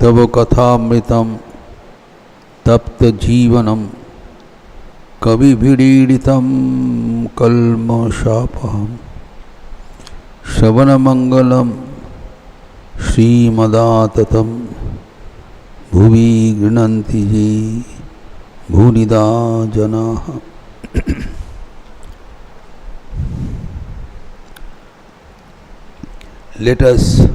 तव कथामृतं तप्त जीवनं कविभिरीडितं कल्मषापहं श्रवणमंगलं श्रीमदाततं भुवि गृह्णन्ति ये भूरिदा जनाः। Let us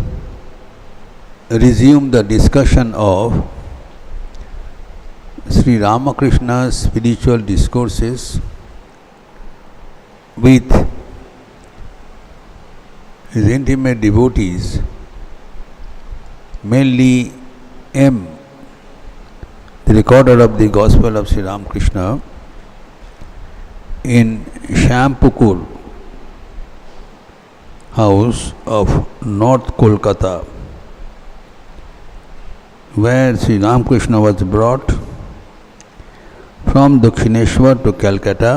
resume the discussion of Sri Ramakrishna's spiritual discourses with his intimate devotees, mainly M, the recorder of the Gospel of Sri Ramakrishna, in Shampukur house of North Kolkata, where Sri Ramakrishna was brought from Dakshineshwar to Calcutta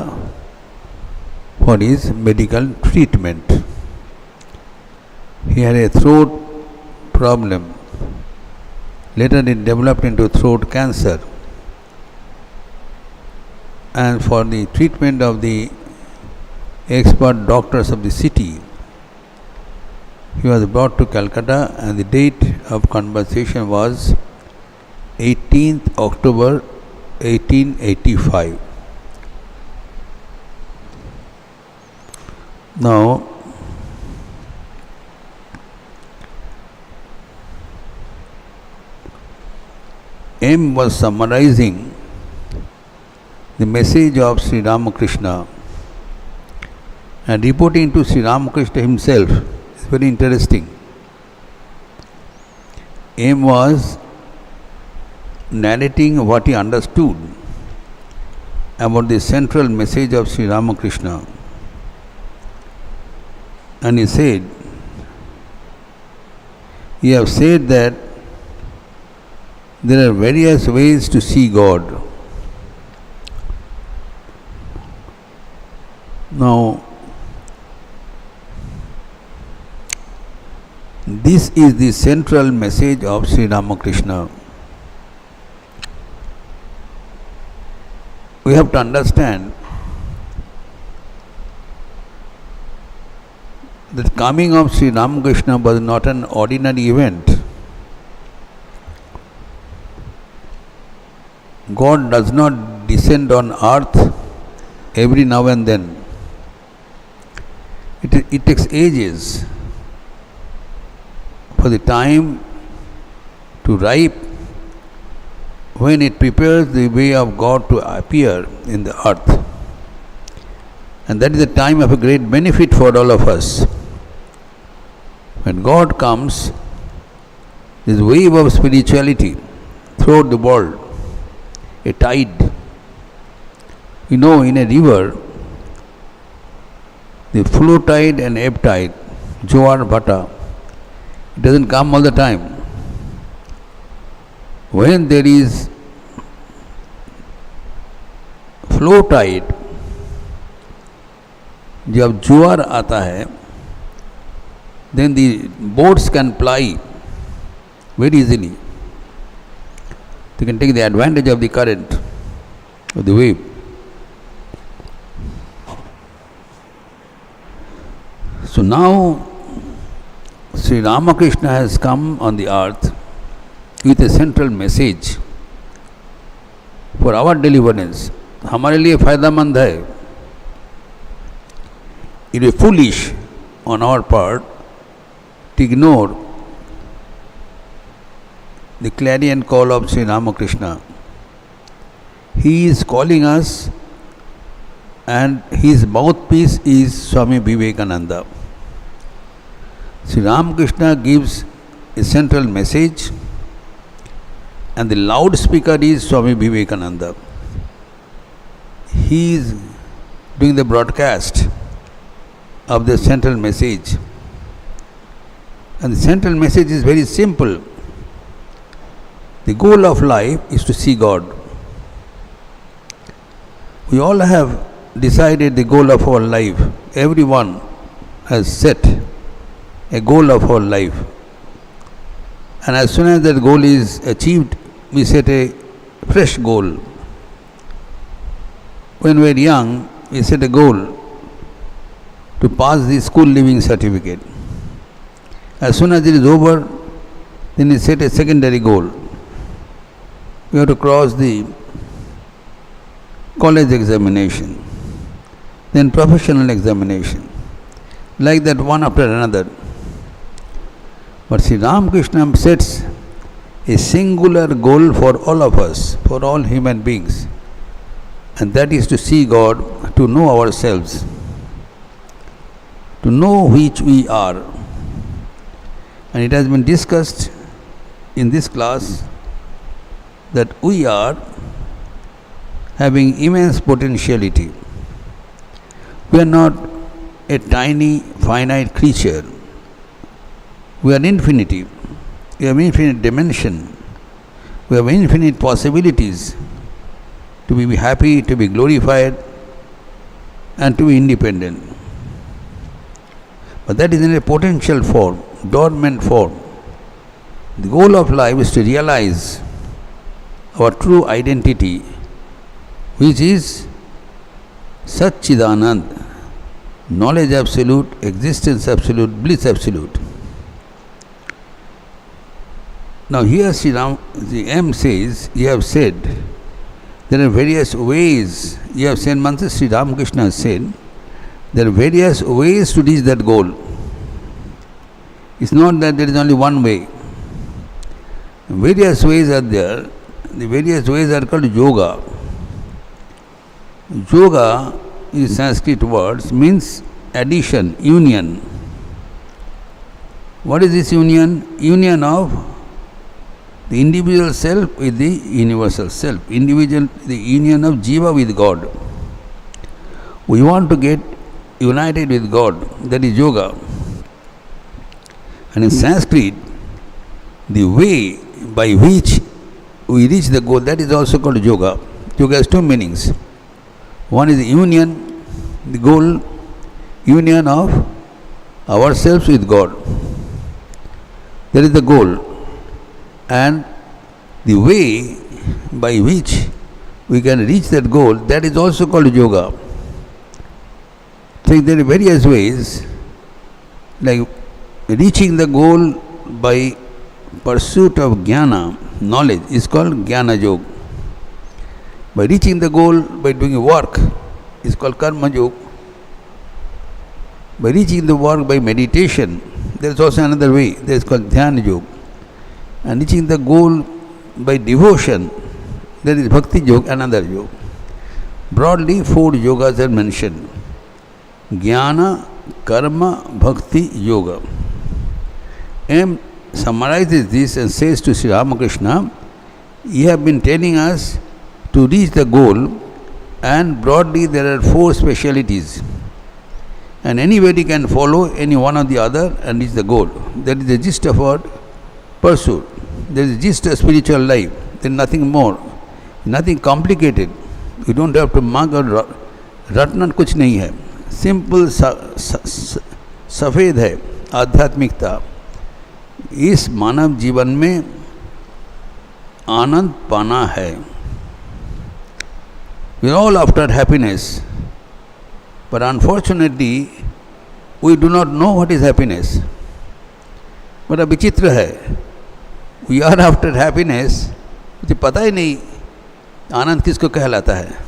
for his medical treatment. He had a throat problem. Later it developed into throat cancer. And for the treatment of the expert doctors of the city, he was brought to Calcutta, and the date of conversation was 18th October 1885. Now, M was summarizing the message of Sri Ramakrishna and reporting to Sri Ramakrishna himself. It's very interesting. M was narrating what he understood about the central message of Sri Ramakrishna. And he said, "You have said that there are various ways to see God. Now, this is the central message of Sri Ramakrishna. We have to understand that the coming of Sri Ramakrishna was not an ordinary event. God does not descend on earth every now and then. It takes ages for the time to ripe when it prepares the way of God to appear in the earth. And that is a time of a great benefit for all of us. When God comes, this wave of spirituality throughout the world, a tide. You know, in a river, the flow tide and ebb tide, Jowar Bhata, it doesn't come all the time. When there is flow tide, जब जुआर आता है, then the boats can ply very easily. They can take the advantage of the current, of the wave. So now, Sri Ramakrishna has come on the earth with a central message for our deliverance. हमारे लिए फायदामंद है. It is foolish on our part to ignore the clarion call of Sri Ramakrishna. He is calling us, and his mouthpiece is Swami Vivekananda. Sri Ramakrishna gives a central message, and the loudspeaker is Swami Vivekananda. He is doing the broadcast of the central message. And the central message is very simple. The goal of life is to see God. We all have decided the goal of our life. Everyone has set a goal of our life. And as soon as that goal is achieved, we set a fresh goal. When we are young, we set a goal to pass the school leaving certificate. As soon as it is over, then we set a secondary goal. We have to cross the college examination, then professional examination, like that one after another. But Sri Ramakrishna sets a singular goal for all of us, for all human beings, and that is to see God, to know ourselves, to know which we are. And it has been discussed in this class that we are having immense potentiality. We are not a tiny, finite creature. We are infinity. We have infinite dimension. We have infinite possibilities to be happy, to be glorified, and to be independent. But that is in a potential form, dormant form. The goal of life is to realize our true identity, which is Satchidanand, knowledge absolute, existence absolute, bliss absolute. Now here Sri Ram, the M says, you have said, there are various ways, you have said, Mantra Sri Ramakrishna has said, there are various ways to reach that goal. It's not that there is only one way. Various ways are there. The various ways are called yoga. Yoga is Sanskrit words, means addition, union. What is this union? Union of the individual self with the universal self. Individual, the union of Jiva with God. We want to get united with God. That is yoga. And in Sanskrit, the way by which we reach the goal, that is also called yoga. Yoga has two meanings. One is the union, the goal, union of ourselves with God. That is the goal. And the way by which we can reach that goal, that is also called yoga. So there are various ways, like reaching the goal by pursuit of jnana, knowledge, is called jnana yoga. By reaching the goal by doing work is called karma yoga. By reaching the work by meditation, there is also another way, that is called dhyana yoga. And reaching the goal by devotion, there is bhakti yoga, another yoga. Broadly, 4 yogas are mentioned: jnana, karma, bhakti, yoga. M summarizes this and says to Sri Ramakrishna, you have been telling us to reach the goal, and broadly there are 4 specialities, and anybody can follow any one or the other and reach the goal. That is the gist of our pursuit. There is just a spiritual life. There is nothing more, nothing complicated. You don't have to mug or रटना कुछ नहीं है. Simple सफ़ेद है आध्यात्मिकता. इस मानव जीवन में आनंद पाना है. We are all after happiness, but unfortunately we do not know what is happiness. बड़ा विचित्र है. We are after happiness, मुझे पता ही नहीं आनंद किसको कहलाता है.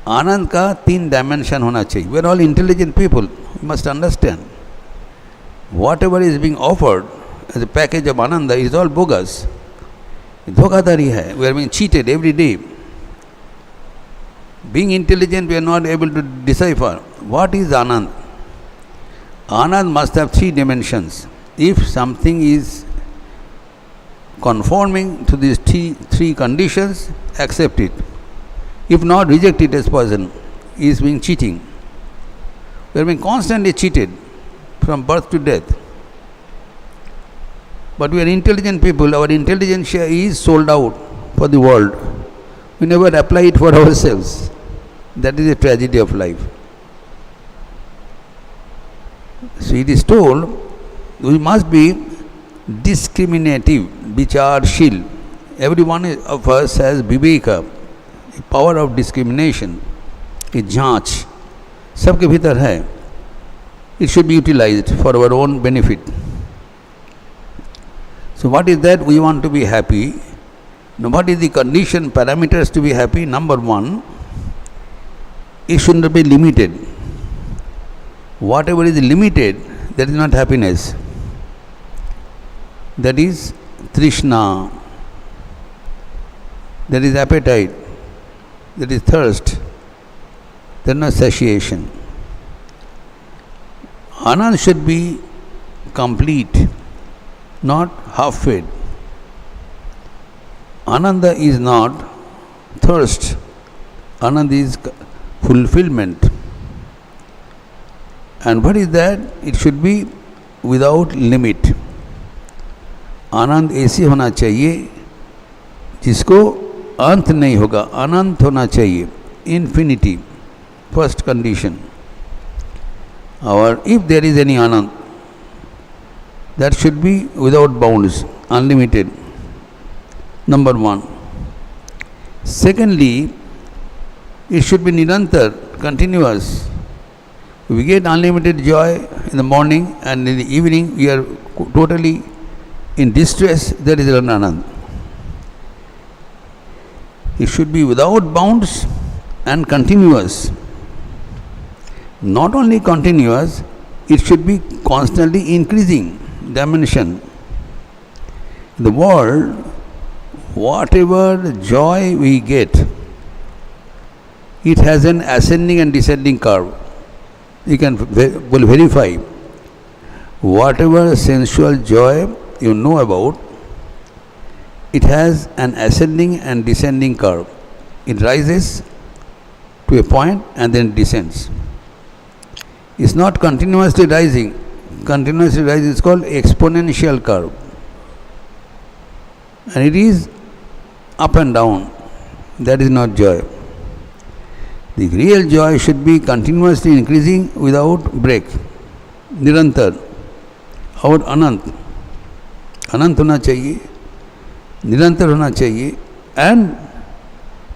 आनंद का 3 डायमेंशन होना चाहिए. We are all intelligent people. You must understand. Whatever is being offered as a package of Ananda is all bogus. धोखाधड़ी है. We are being cheated every day. Being intelligent, we are not able to decipher what is Anand. Anand must have 3 dimensions. If something is conforming to these 3 conditions, accept it. If not, reject it as poison. He is being cheating. We are being constantly cheated from birth to death. But we are intelligent people. Our intelligence is sold out for the world. We never apply it for ourselves. That is the tragedy of life. So it is told we must be discriminative, vicharshil. Every one of us has viveka, power of discrimination, a जांच सबके भीतर है. It should be utilized for our own benefit. So what is that? We want to be happy. Now what is the condition, parameters to be happy? Number one, it should not be limited. Whatever is limited, that is not happiness. That is trishna, that is appetite, that is thirst, that is not satiation. Anand should be complete, not half-fed. Ananda is not thirst. Ananda is fulfillment. And what is that? It should be without limit. आनंद ऐसी होना चाहिए जिसको अंत नहीं होगा, अनंत होना चाहिए, infinity, first condition. Or if there is any anand, that should be without bounds, unlimited. Number one. Secondly, it should be nirantar, continuous. We get unlimited joy in the morning, and in the evening we are totally in distress. That is an anand. It should be without bounds and continuous. Not only continuous, it should be constantly increasing dimension. In the world, whatever joy we get, it has an ascending and descending curve. You can verify. Whatever sensual joy you know about, it has an ascending and descending curve. It rises to a point and then descends. It's not continuously rising. Continuously rising is called exponential curve. And it is up and down. That is not joy. The real joy should be continuously increasing without break. Nirantar. और अनंत. अनंत होना चाहिए, निरंतर होना चाहिए. And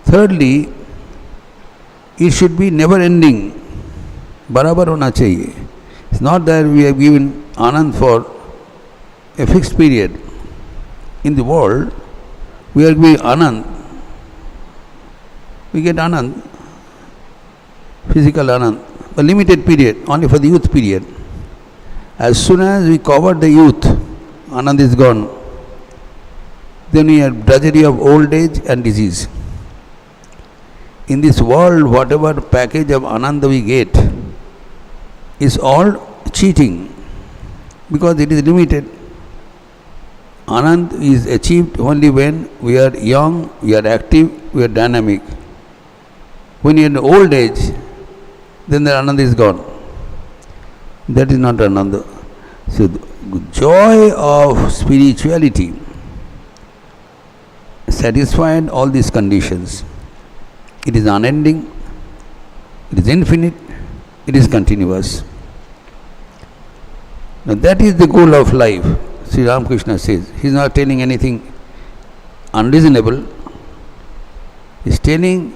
thirdly, it should be never ending. बराबर होना चाहिए. It's not that we have given anand for a fixed period. In the world, we are giving anand. We get anand, physical anand, a limited period, only for the youth period. As soon as we cover the youth, anand is gone. Then we have drudgery of old age and disease. In this world, whatever package of ananda we get is all cheating, because it is limited. Anand is achieved only when we are young, we are active, we are dynamic. When you are in old age, then the anand is gone. That is not ananda. So the joy of spirituality satisfied all these conditions. It is unending, it is infinite, it is continuous. Now that is the goal of life. Sri Ramakrishna says, he is not telling anything unreasonable. He is telling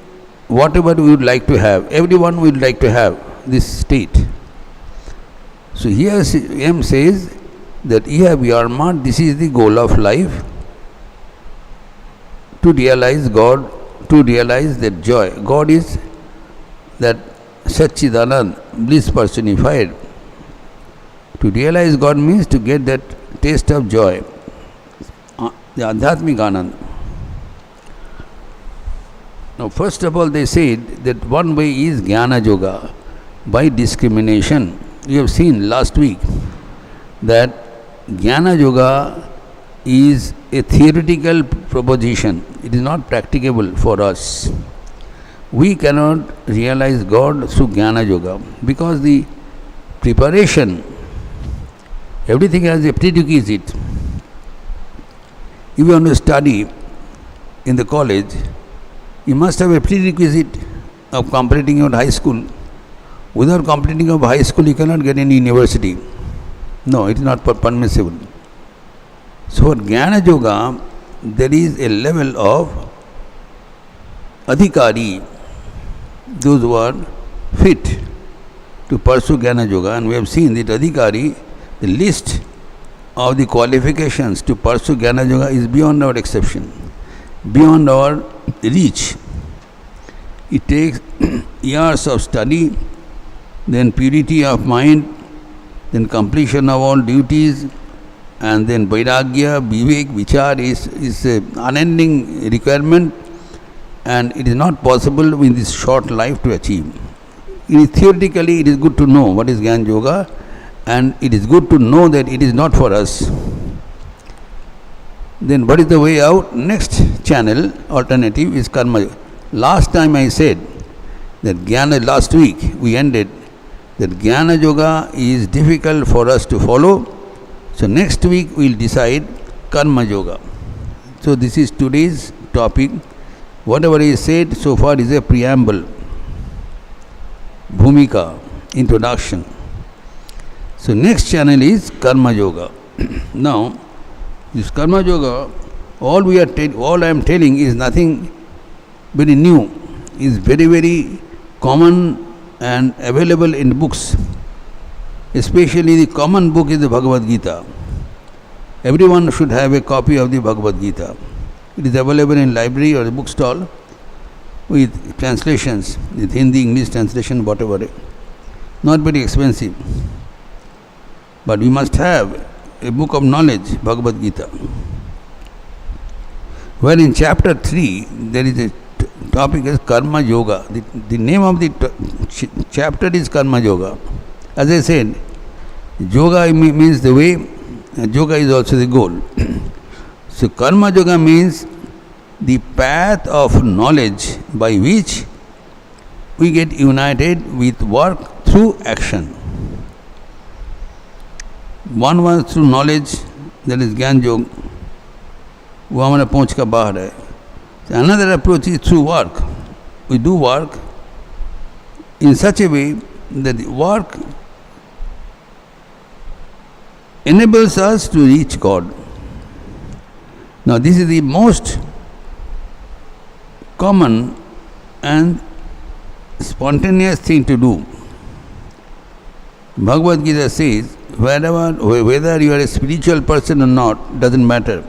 whatever we would like to have. Everyone would like to have this state. So here M says that you have earmarked, this is the goal of life, to realize God, to realize that joy. God is that Satchidanand, bliss personified. To realize God means to get that taste of joy, the Adhyatmik Anand. Now first of all they said that one way is Jnana Yoga, by discrimination. You have seen last week that Jnana Yoga is a theoretical proposition. It is not practicable for us. We cannot realize God through Jnana Yoga because the preparation, everything has a prerequisite. If you want to study in the college, you must have a prerequisite of completing your high school. Without completing of high school, you cannot get any university. No, it is not permissible. So for Jnana Yoga, there is a level of adhikari, those who are fit to pursue Jnana Yoga, and we have seen that adhikari, the list of the qualifications to pursue Jnana Yoga is beyond our exception, beyond our reach. It takes years of study, then purity of mind, then completion of all duties, and then vairagya, vivek, vichar is an unending requirement, and it is not possible in this short life to achieve. Theoretically, it is good to know what is Jnana Yoga, and it is good to know that it is not for us. Then what is the way out? Next channel, alternative, is Karma Yoga. Last time I said that last week we ended that Jnana Yoga is difficult for us to follow. So next week we will decide Karma Yoga. So this is today's topic. Whatever is said so far is a preamble, bhumika, introduction. So next channel is Karma Yoga. Now, this Karma Yoga, all I am telling is nothing very new. Is very, very common and available in books. Especially the common book is the Bhagavad Gita. Everyone should have a copy of the Bhagavad Gita. It is available in library or the bookstall with translations, with Hindi, English translation, whatever. Not very expensive. But we must have a book of knowledge, Bhagavad Gita. Where in chapter 3, there is a topic is Karma Yoga. The name of the chapter is Karma Yoga. As I said, Yoga means the way, and Yoga is also the goal. So Karma Yoga means the path of knowledge by which we get united with work through action. One was through knowledge, that is Jnana Yoga, वो हमारा पहुँच का बाहर है. Another approach is through work. We do work in such a way that the work enables us to reach God. Now this is the most common and spontaneous thing to do. Bhagavad Gita says, whether you are a spiritual person or not, doesn't matter.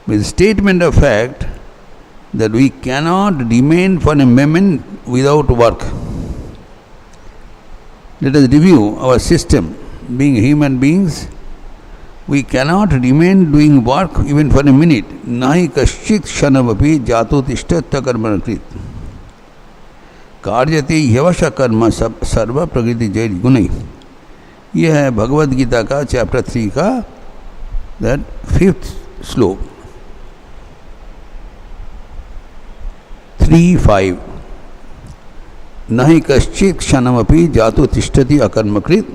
With statement of fact that we cannot remain for a moment without work. Let us review our system. Being human beings, we cannot remain doing work even for a minute. Nahi kaschit kshanavapi jato tishtatta karmanakrit. Karyate yavasha karma sarva prakriti jai gunai. यह है भगवद गीता का chapter 3 का that 5th श्लोक 3:5 नहि कश्चित् क्षणमपि जातो तिष्ठति अकर्मकृत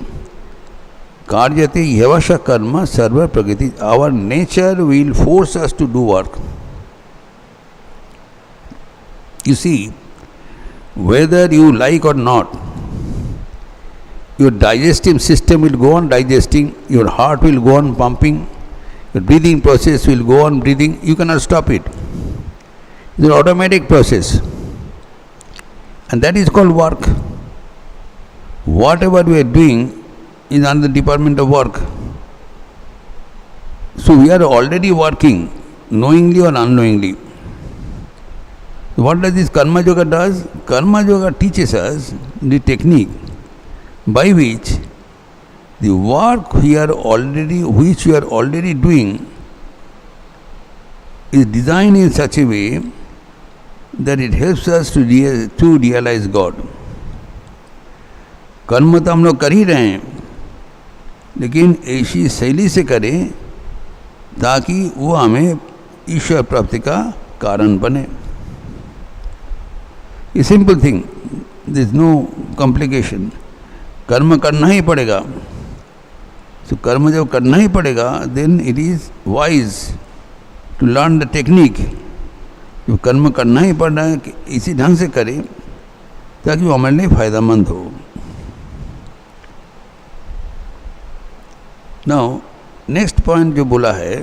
कार्यते ह्यवश कर्म सर्व प्रकृति. Our nature will force us to do work. You see, whether you like or not, your digestive system will go on digesting, your heart will go on pumping, your breathing process will go on breathing. You cannot stop it. It's an automatic process. And that is called work. Whatever we are doing is under the department of work. So we are already working, knowingly or unknowingly. What does this Karma Yoga does? Karma Yoga teaches us the technique by which the work which we are already doing is designed in such a way that it helps us to realize God. कर्म तो हम लोग कर ही रहे हैं, लेकिन ऐसी शैली से करें ताकि वो हमें ईश्वर प्राप्ति का कारण बने. A simple thing, there is no complication. कर्म करना ही पड़ेगा. तो कर्म जब करना ही पड़ेगा, then it is wise to learn the technique. जो कर्म करना ही पड़ रहा है इसी ढंग से करें ताकि वो हमारे लिए फ़ायदेमंद हो. Now, नेक्स्ट पॉइंट जो बोला है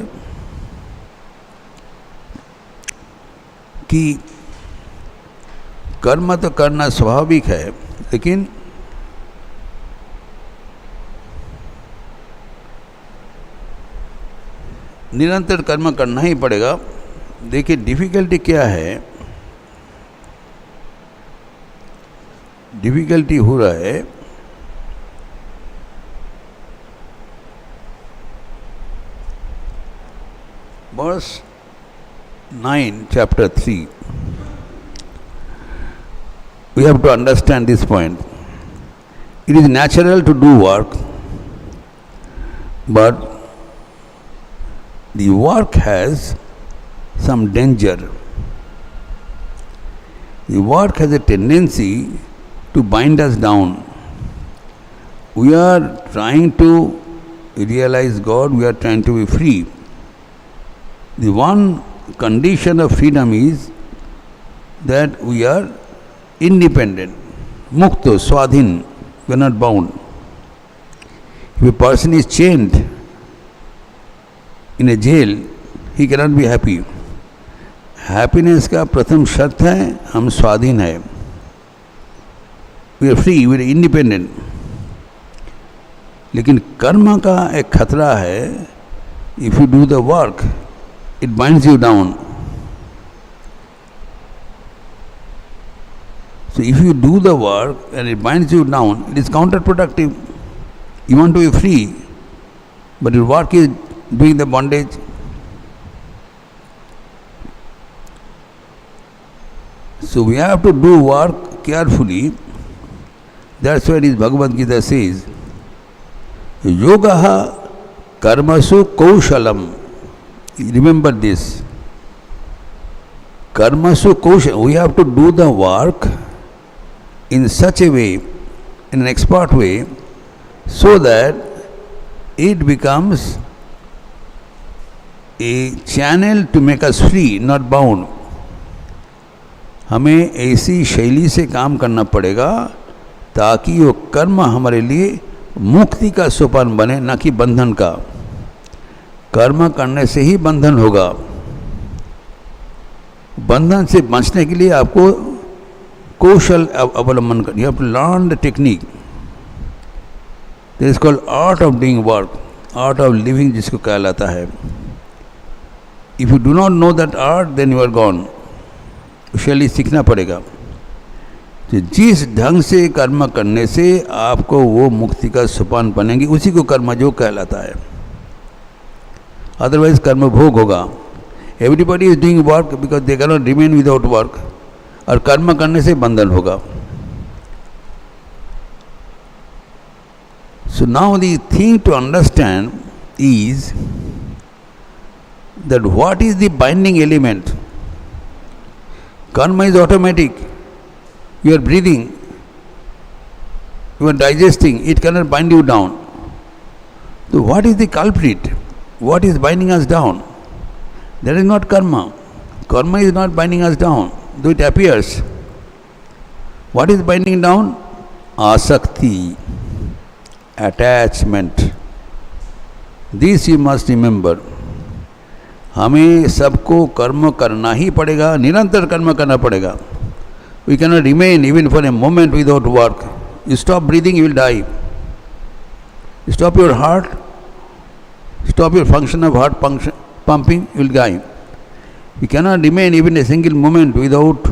कि कर्म तो करना स्वाभाविक है, लेकिन निरंतर कर्म करना ही पड़ेगा। देखिए डिफिकल्टी क्या है, डिफिकल्टी हो रहा है verse 9 chapter 3. We have to understand this point. It is natural to do work, but the work has some danger. The work has a tendency to bind us down. We are trying to realize God, we are trying to be free. The one condition of freedom is that we are independent, mukto, swadhin, we are not bound. If a person is chained in a jail, he cannot be happy. Happiness का प्रथम शर्त है हम स्वाधीन है, we are free, we are independent. लेकिन कर्म का एक खतरा है, if you do the work, it binds you down. So if you do the work and it binds you down, it is counterproductive. You want to be free, but your work is doing the bondage. So we have to do work carefully. That's why this Bhagavad Gita says, Yogaha karmasu kaushalam. Remember this. Karmasu kaushalam. We have to do the work in such a way, in an expert way, so that it becomes a channel to make us free, not bound. हमें ऐसी शैली से काम करना पड़ेगा ताकि वो कर्म हमारे लिए मुक्ति का सोपान बने, न कि बंधन का। कर्म करने से ही बंधन होगा। बंधन से बचने के लिए आपको कौशल अवलंबन कर, you have to learn the technique. This is called art of doing work, art of living जिसको कहलाता है। If you do not know that art then you are gone. शैली सीखना पड़ेगा। तो जिस ढंग से कर्म करने से आपको वो मुक्ति का सोपान बनेंगे, उसी को कर्म जो कहलाता है। अदरवाइज कर्म भोग होगा। Everybody is doing work because they can not remain without work, और कर्म करने से बंधन होगा। So now the thing to understand is that what is the binding element. Karma is automatic. You are breathing, you are digesting, it cannot bind you down. So what is the culprit? What is binding us down? That is not karma. Karma is not binding us down, though it appears. What is binding down? Asakti, attachment. This you must remember. हमें सबको कर्म करना ही पड़ेगा, निरंतर कर्म करना पड़ेगा। We can not remain even for a moment without work. You stop breathing, you will die. You stop your heart, stop your function of heart pumping, you will die. You cannot remain even a single moment without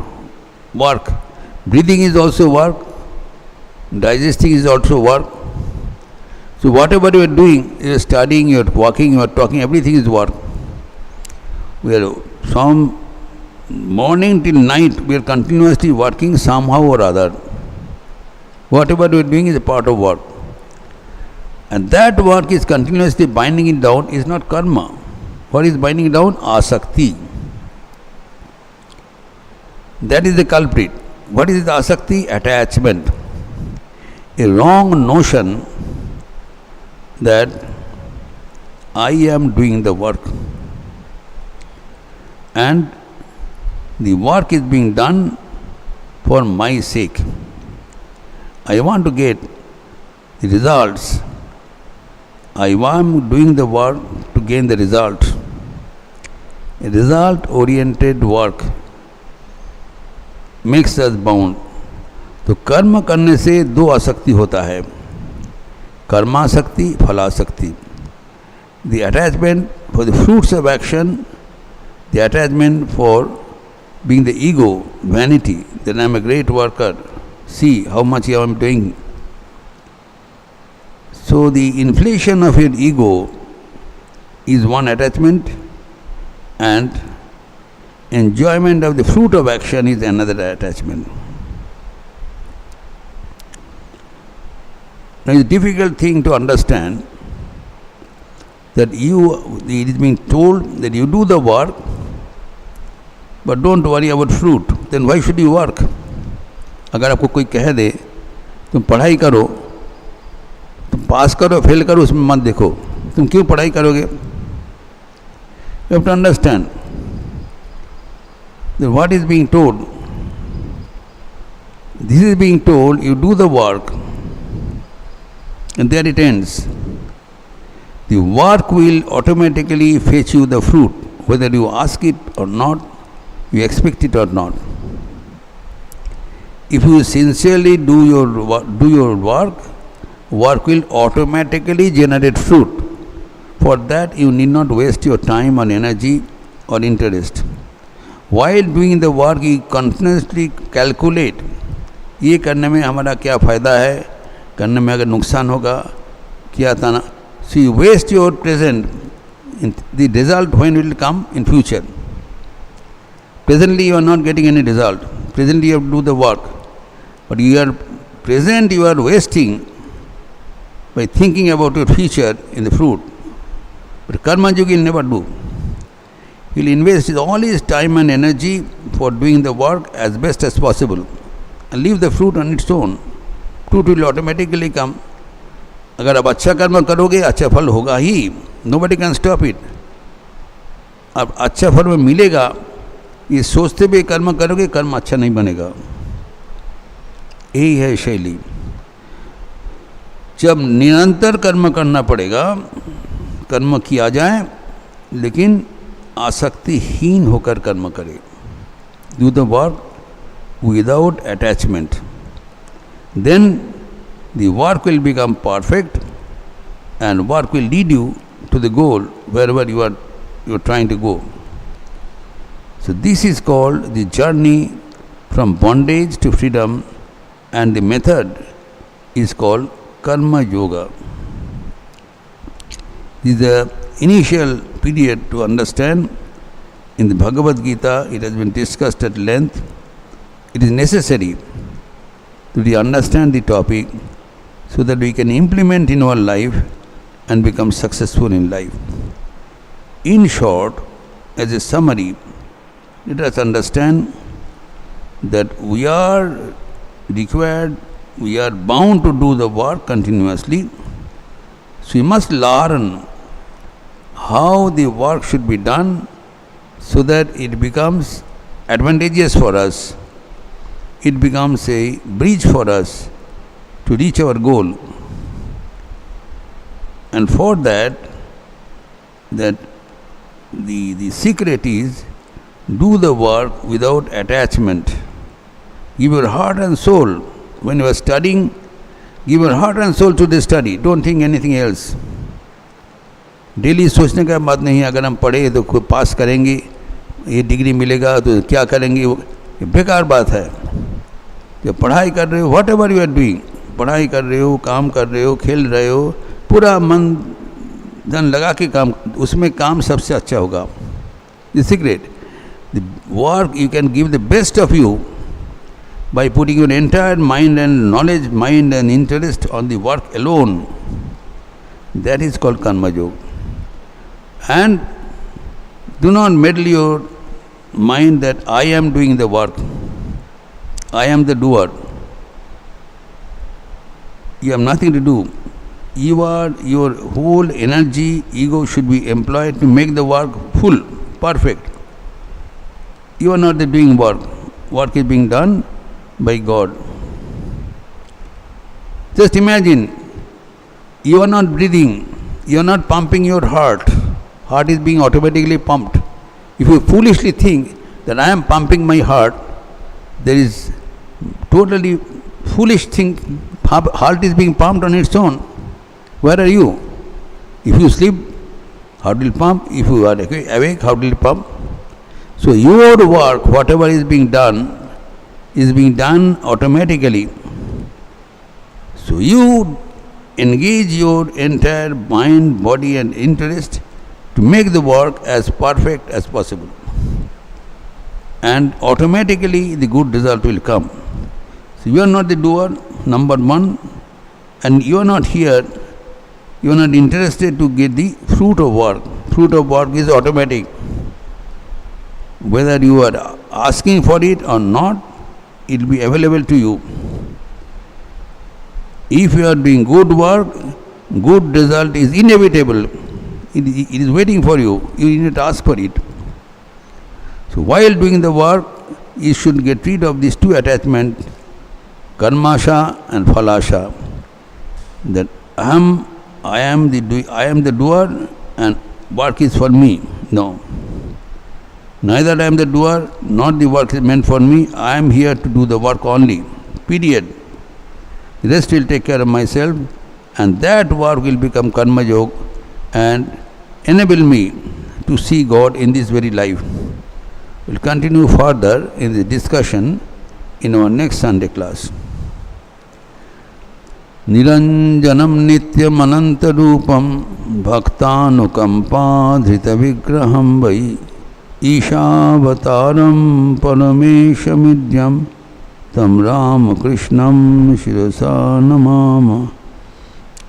work. Breathing is also work, digesting is also work. So whatever you are doing, you are studying, you are walking, you are talking, everything is work. We are from morning till night, we are continuously working somehow or other. Whatever we are doing is a part of work. And that work is continuously binding it down is not karma. What is binding it down? Asakti. That is the culprit. What is the asakti? Attachment. A wrong notion that I am doing the work. And the work is being done for my sake. I want to get the results I am doing the work to gain the result. A result-oriented work makes us bound. तो कर्म करने से दो आसक्ति होता है, कर्मासक्ति, फलासक्ति. The attachment for the fruits of action, the attachment for being the ego, vanity, that I am a great worker, see how much I am doing. So the inflation of your ego is one attachment, and enjoyment of the fruit of action is another attachment. Now it's a difficult thing to understand that it is being told that you do the work, but don't worry about fruit. Then why should you work? अगर आपको कोई कह दे तुम पढ़ाई करो, तुम पास करो, fail करो, उसमें मत देखो, तुम क्यों पढ़ाई करोगे? You have to understand that what is being told. This is being told, you do the work, and there it ends. The work will automatically fetch you the fruit, whether you ask it or not, you expect it or not. If you sincerely do your work will automatically generate fruit. For that you need not waste your time or energy or interest. While doing the work, you continuously calculate, ये करने में हमारा क्या फ़ायदा है, करने में अगर नुकसान होगा क्या था. So you waste your present, the result when will come in future. Presently you are not getting any result. Presently you have to do the work. But you are wasting by thinking about your future in the fruit. But karma yogi will never do. He will invest all his time and energy for doing the work as best as possible and leave the fruit on its own. Fruit will automatically come. अगर आप अच्छा कर्म करोगे अच्छा फल होगा ही. Nobody can stop it. अब अच्छा फल में मिलेगा ये सोचते हुए कर्म करोगे, कर्म अच्छा नहीं बनेगा. यही है शैली. जब निरंतर कर्म करना पड़ेगा, कर्म किया जाए लेकिन आसक्तिहीन होकर कर्म करे. Do the work without attachment. Then the work will become perfect and work will lead you to the goal wherever you are trying to go. So this is called the journey from bondage to freedom, and the method is called karma yoga. This is the initial period to understand. In the Bhagavad Gita it has been discussed at length. It is necessary to understand the topic so that we can implement in our life and become successful in life. In short, as a summary, let us understand that we are required, we are bound to do the work continuously. So we must learn how the work should be done so that it becomes advantageous for us. It becomes a bridge for us to reach our goal. And for that the secret is do the work without attachment. Give your heart and soul. When you are studying, give your heart and soul to the study. Don't think anything else. Daily सोचने का बात नहीं. अगर हम पढ़े तो खुद पास करेंगे, ये डिग्री मिलेगा तो क्या करेंगे, ये बेकार बात है. जब पढ़ाई कर रहे हो, whatever you are doing, पढ़ाई कर रहे हो, काम कर रहे हो, खेल रहे हो, पूरा मन धन लगा के काम, उसमें काम सबसे अच्छा होगा. The secret, the work you can give the best of you by putting your entire mind and knowledge, mind and interest on the work alone. That is called karma yoga. And do not meddle your mind that I am doing the work, I am the doer. You have nothing to do. Your whole energy, ego should be employed to make the work full, perfect. You are not the doing work. Work is being done by God. Just imagine, you are not breathing, you are not pumping your heart. Heart is being automatically pumped. If you foolishly think that I am pumping my heart, there is totally foolish thing. Heart is being pumped on its own. Where are you? If you sleep, heart will pump. If you are awake, heart will pump. So your work, whatever is being done automatically. So you engage your entire mind, body and interest to make the work as perfect as possible. And automatically the good result will come. So you are not the doer, number one, and you are not here, you are not interested to get the fruit of work. Fruit of work is automatic. Whether you are asking for it or not, it will be available to you. If you are doing good work, good result is inevitable. It is waiting for you. You need not ask for it. So while doing the work, you should get rid of these two attachments, karmasha and phalasha. That I am the doer and work is for me. No. Neither I am the doer, nor the work is meant for me. I am here to do the work only. Period. The rest will take care of myself, and that work will become karma yoga and enable me to see God in this very life. We will continue further in the discussion in our next Sunday class. Niranjanam nityam ananta rupam bhaktanukampa dhrita vigraham vai Ishāvataram parameshamidyam tam Ramakrishnam shirasa namama.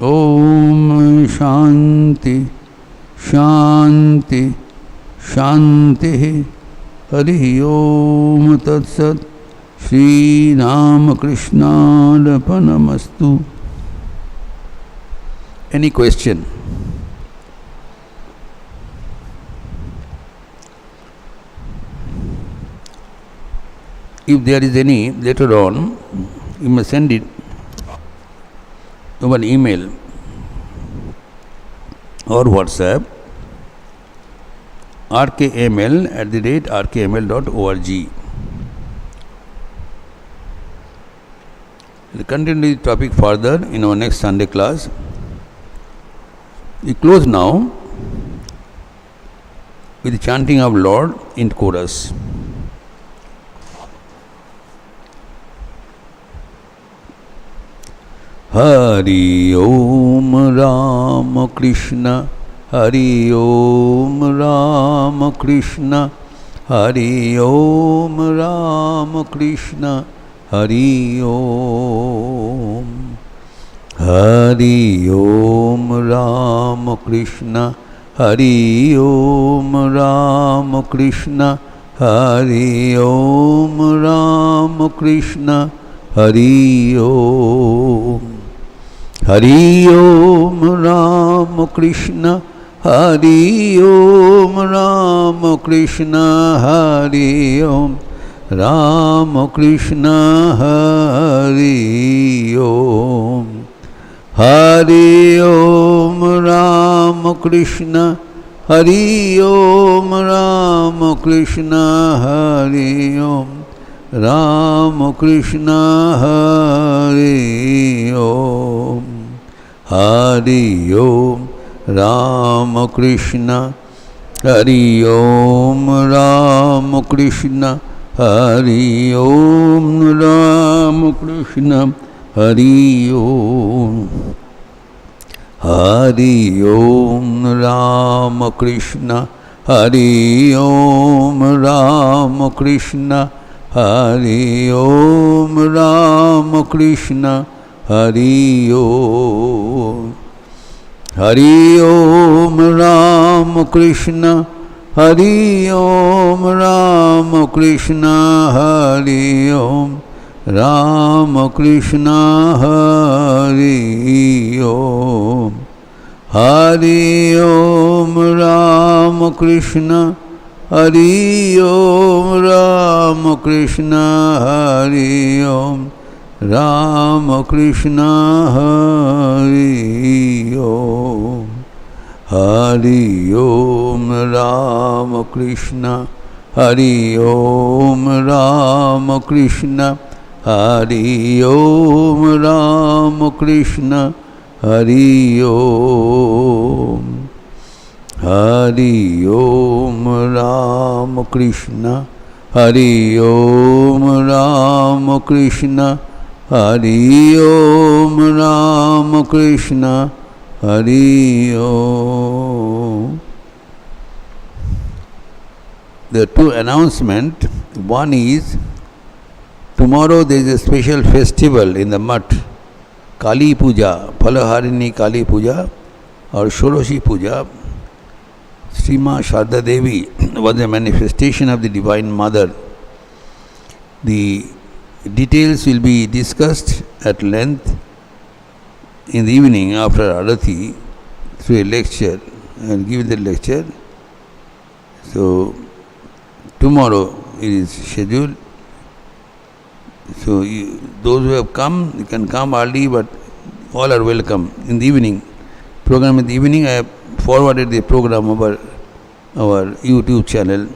Om Shanti Shanti Shanti Hari Om Tat Sat Shri Ramakrishna Arpanamastu. Any question? If there is any, later on, you must send it over email or WhatsApp, rkml@rkml.org. We'll continue the topic further in our next Sunday class. We close now with the chanting of Lord in chorus. Hari Om Ramakrishna, Hari Om Ramakrishna, Hari Om Ramakrishna, Hari Om. Hari Om Ramakrishna, Hari Om Ramakrishna, Hari Om Ramakrishna, Hari Om. Hari Om Ramakrishna, Hari Om Ramakrishna, Hari Om Ramakrishna, Hari Om. Hari Om Ramakrishna, Hari Om Ramakrishna, Hari Om Ramakrishna, Hari Om. Hari Om Ramakrishna, Hari Om Ramakrishna, Hari Om Ramakrishna, Hari Om. Hari Om Ramakrishna, Hari Om Ramakrishna, Hari Om Ramakrishna, Hari Om. Hari Om Ramakrishna, Hari Om Ramakrishna, Hari Om Ramakrishna, Hari Om. Hari Om Ramakrishna, Hari Om Ramakrishna, Hari Om Ramakrishna, Hari Om. Hari Om Ramakrishna, Hari Om Ramakrishna, Hari Om Ramakrishna, Hari Om. Hari Om Ramakrishna, Hari Om Ramakrishna, Hari Om Ramakrishna, Hari Om. There are two announcements. One is, tomorrow there is a special festival in the mutt, Kali Puja, Phalaharini Kali Puja or Shoroshi Puja. Srima Sharda Devi was a manifestation of the Divine Mother. The details will be discussed at length in the evening after Arati through a lecture. I will give the lecture. So, tomorrow it is scheduled. So, those who have come, you can come early, but all are welcome. In the evening, program in the evening, I have forwarded the program over our YouTube channel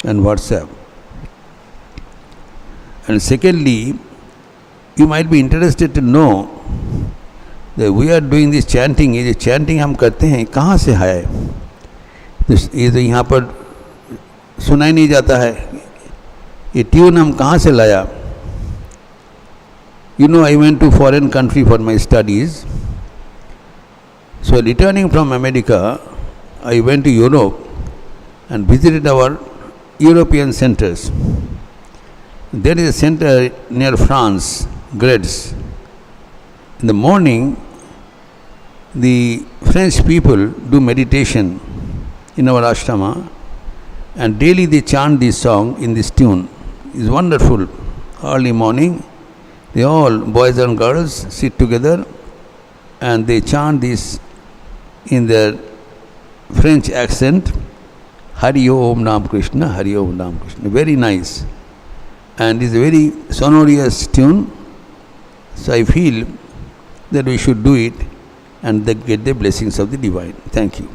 and WhatsApp. And secondly, you might be interested to know that we are doing this chanting. ये जो chanting हम करते हैं, कहाँ से है? तो ये तो यहाँ पर सुनाई नहीं जाता है. ये ट्यून हम कहाँ से लाया? You know, I went to foreign country for my studies. So returning from America, I went to Europe and visited our European centers. There is a center near France, Gretz. In the morning, the French people do meditation in our ashrama, and daily they chant this song in this tune. It's wonderful. Early morning, they all, boys and girls, sit together and they chant this in their French accent, Hari Om Nam Krishna, Hari Om Nam Krishna. Very nice. And it's a very sonorous tune. So I feel that we should do it and get the blessings of the divine. Thank you.